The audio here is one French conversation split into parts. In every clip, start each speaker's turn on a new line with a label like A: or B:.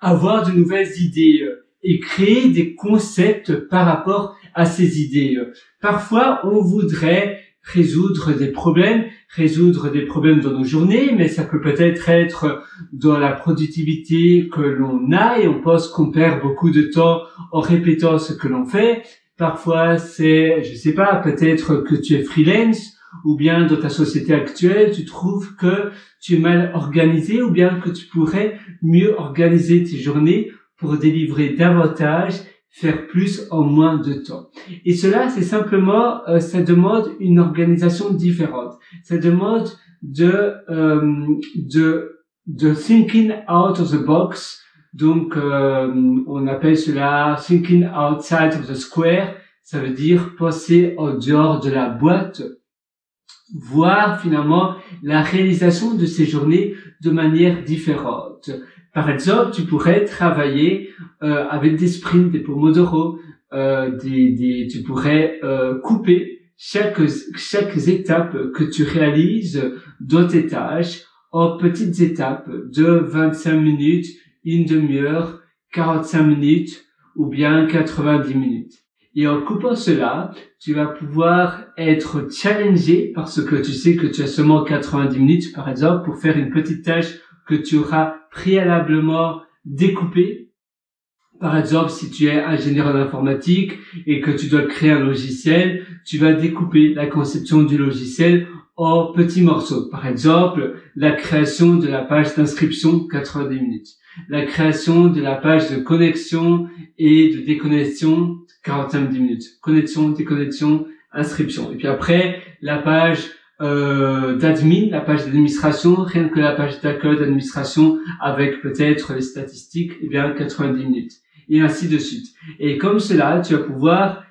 A: avoir de nouvelles idées et créer des concepts par rapport à ces idées. Parfois, on voudrait résoudre des problèmes dans nos journées, mais ça peut peut-être être dans la productivité que l'on a et on pense qu'on perd beaucoup de temps en répétant ce que l'on fait. Parfois, c'est, je sais pas, peut-être que tu es freelance ou bien dans ta société actuelle, tu trouves que tu es mal organisé ou bien que tu pourrais mieux organiser tes journées pour délivrer davantage, faire plus en moins de temps. Et cela, c'est simplement, ça demande une organisation différente. Ça demande de thinking out of the box. Donc, on appelle cela thinking outside of the square. Ça veut dire penser en dehors de la boîte, voir finalement la réalisation de ces journées de manière différente. Par exemple, tu pourrais travailler avec des sprints, des pomodoro, tu pourrais couper chaque étape que tu réalises dans tes tâches en petites étapes de 25 minutes, une demi-heure, 45 minutes ou bien 90 minutes. Et en coupant cela, tu vas pouvoir être challengé parce que tu sais que tu as seulement 90 minutes, par exemple, pour faire une petite tâche que tu auras préalablement découpée. Par exemple, si tu es ingénieur en informatique et que tu dois créer un logiciel, tu vas découper la conception du logiciel en petits morceaux. Par exemple, la création de la page d'inscription, 90 minutes. La création de la page de connexion et de déconnexion, 45 minutes. Connexion, déconnexion, inscription. Et puis après, la page d'admin, la page d'administration, rien que la page d'accueil d'administration avec peut-être les statistiques, eh bien 90 minutes. Et ainsi de suite. Et comme cela, tu vas pouvoir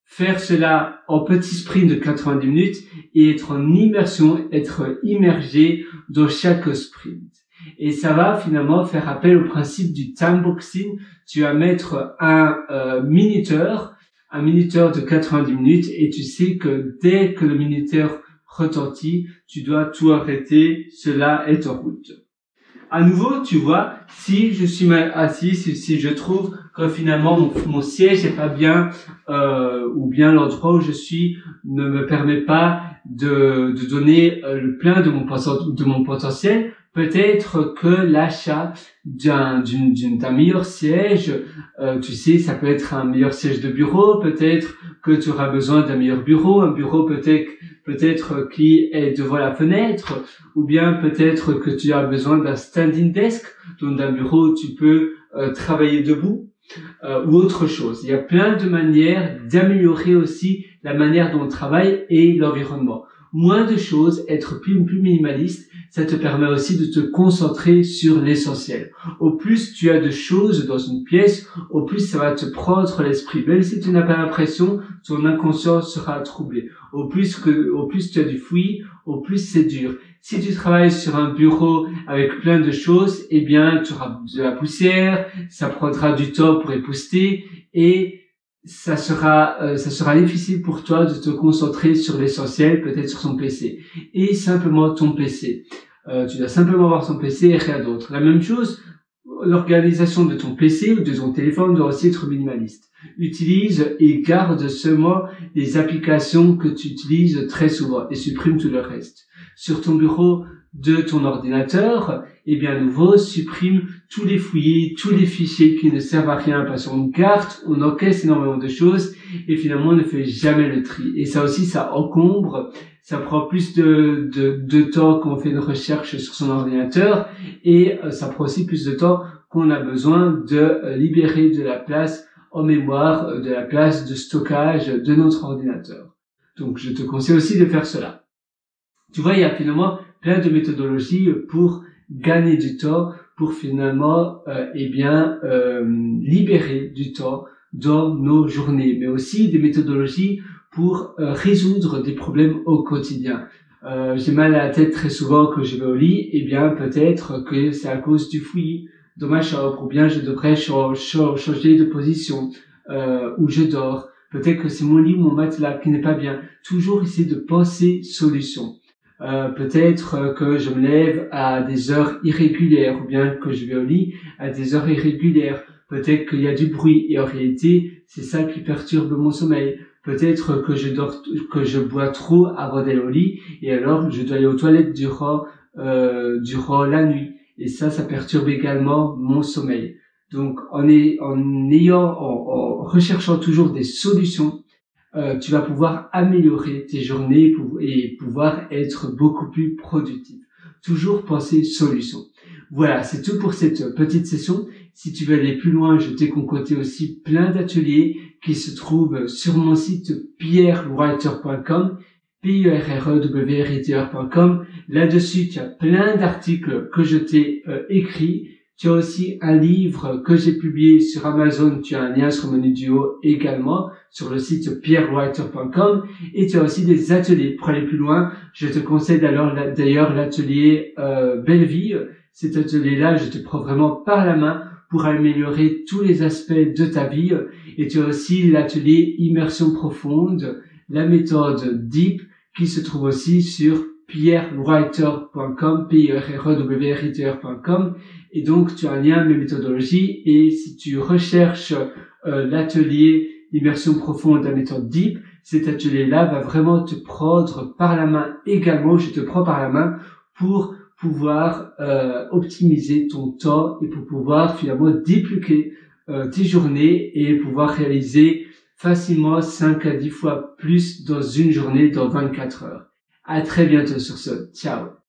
A: faire cela en petits sprints de 90 minutes et être en immersion, être immergé dans chaque sprint. Et ça va finalement faire appel au principe du time boxing. Tu vas mettre un minuteur de 90 minutes et tu sais que dès que le minuteur retentit, tu dois tout arrêter, cela est en route. À nouveau, tu vois, si je suis mal assis, si je trouve que finalement mon siège est pas bien, ou bien l'endroit où je suis ne me permet pas de donner le plein de mon potentiel, peut-être que l'achat d'un meilleur siège, tu sais, ça peut être un meilleur siège de bureau, peut-être que tu auras besoin d'un meilleur bureau, un bureau peut-être qui est devant la fenêtre, ou bien peut-être que tu as besoin d'un standing desk, donc d'un bureau où tu peux travailler debout, ou autre chose. Il y a plein de manières d'améliorer aussi la manière dont on travaille et l'environnement. Moins de choses, être plus minimaliste, ça te permet aussi de te concentrer sur l'essentiel. Au plus tu as de choses dans une pièce, au plus ça va te prendre l'esprit. Même si tu n'as pas l'impression, ton inconscient sera troublé. Au plus tu as du fouillis, au plus c'est dur. Si tu travailles sur un bureau avec plein de choses, eh bien, tu auras de la poussière, ça prendra du temps pour épousseter et ça sera difficile pour toi de te concentrer sur l'essentiel, peut-être sur ton PC. Et simplement ton PC. Tu dois simplement avoir ton PC et rien d'autre. La même chose, l'organisation de ton PC ou de ton téléphone doit aussi être minimaliste. Utilise et garde seulement les applications que tu utilises très souvent et supprime tout le reste. Sur ton bureau de ton ordinateur, et bien à nouveau, supprime tous les fouillis, tous les fichiers qui ne servent à rien parce qu'on garde, on encaisse énormément de choses et finalement on ne fait jamais le tri. Et ça aussi, ça encombre, ça prend plus de temps qu'on fait une recherche sur son ordinateur et ça prend aussi plus de temps qu'on a besoin de libérer de la place en mémoire, de la place de stockage de notre ordinateur. Donc je te conseille aussi de faire cela. Tu vois, il y a finalement plein de méthodologies pour gagner du temps, pour finalement libérer du temps dans nos journées, mais aussi des méthodologies pour résoudre des problèmes au quotidien. J'ai mal à la tête très souvent quand je vais au lit, et bien peut-être que c'est à cause du fouillis dans ma chambre, ou bien je devrais changer de position où je dors. Peut-être que c'est mon lit ou mon matelas qui n'est pas bien. Toujours essayer de penser solution. Peut-être que je me lève à des heures irrégulières ou bien que je vais au lit à des heures irrégulières. Peut-être qu'il y a du bruit et en réalité, c'est ça qui perturbe mon sommeil. Peut-être que je bois trop avant d'aller au lit et alors je dois aller aux toilettes durant la nuit. Et ça perturbe également mon sommeil. Donc, en recherchant toujours des solutions, tu vas pouvoir améliorer tes journées et pouvoir être beaucoup plus productif. Toujours penser solution. Voilà, c'est tout pour cette petite session. Si tu veux aller plus loin, je t'ai concocté aussi plein d'ateliers qui se trouvent sur mon site pierrewriter.com, pierrewriter.com. Là-dessus, tu as plein d'articles que je t'ai écrits. Tu as aussi un livre que j'ai publié sur Amazon. Tu as un lien sur Menu Duo également sur le site pierrewriter.com. Et tu as aussi des ateliers. Pour aller plus loin, je te conseille d'ailleurs l'atelier Belle Vie. Cet atelier-là, je te prends vraiment par la main pour améliorer tous les aspects de ta vie. Et tu as aussi l'atelier Immersion profonde, la méthode DEEP, qui se trouve aussi sur pierrewriter.com, pierrewriter.com. Et donc, tu as un lien, mes méthodologies. Et si tu recherches l'atelier Immersion profonde, la méthode DEEP, cet atelier-là va vraiment te prendre par la main également. Je te prends par la main pour pouvoir optimiser ton temps et pour pouvoir finalement dépluquer tes journées et pouvoir réaliser facilement 5 à 10 fois plus dans une journée, dans 24 heures. À très bientôt sur ce. Ciao.